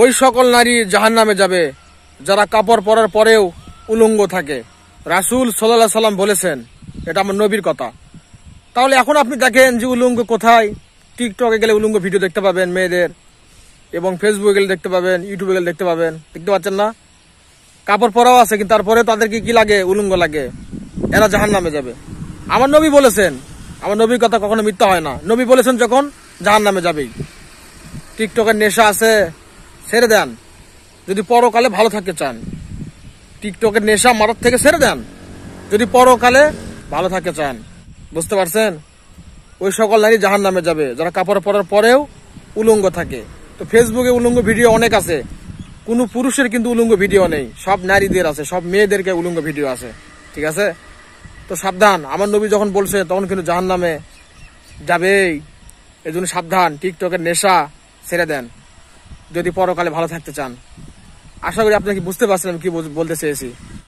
ওই সকল নারী জাহান্নামে যাবে যারা কাপড় পরার পরেও উলঙ্গ থাকে। রাসূল সাল্লাল্লাহু আলাইহি সাল্লাম বলেছেন, এটা আমার নবীর কথা। তাহলে এখন আপনি দেখেন যে উলঙ্গ কোথায়? টিকটকে গেলে উলঙ্গ ভিডিও দেখতে পাবেন মেয়েদের, এবং ফেসবুকে গেলে দেখতে পাবেন, ইউটিউবে গেলে দেখতে পাবেন। দেখতে পাচ্ছেন না? কাপড় পরাও আছে, কিন্তু তারপরে তাদেরকে কি লাগে? উলঙ্গ লাগে। এরা জাহান্নামে যাবে। আমার নবী বলেছেন, আমার নবীর কথা কখনো মিথ্যা হয় না। নবী বলেছেন যখন, জাহান্নামে যাবেই। টিকটকের নেশা আছে, ছেড়ে দেন যদি পরকালে ভালো থাকতে চান। টিকটকের নেশা মারার থেকে ছেড়ে দেন যদি পরকালে ভালো থাকতে চান। বুঝতে পারছেন? ওই সকল নারী জাহান্নামে যাবে যারা কাপড় পরার পরেও উলঙ্গ থাকে। তো ফেসবুকে উলঙ্গ ভিডিও অনেক আছে, কোনো পুরুষের কিন্তু উলঙ্গ ভিডিও নেই, সব নারীদের আছে, সব মেয়েদেরকে উলঙ্গ ভিডিও আছে। ঠিক আছে? তো সাবধান। আমার নবী যখন বলছে তখন কিন্তু জাহান্নামে যাবেই। এই জন্য সাবধান, টিকটকের নেশা ছেড়ে দেন যদি পরকালে ভালো থাকতে চান। আশা করি আপনাকে বুঝতে পারছেন আমি কি বলতে চেয়েছি।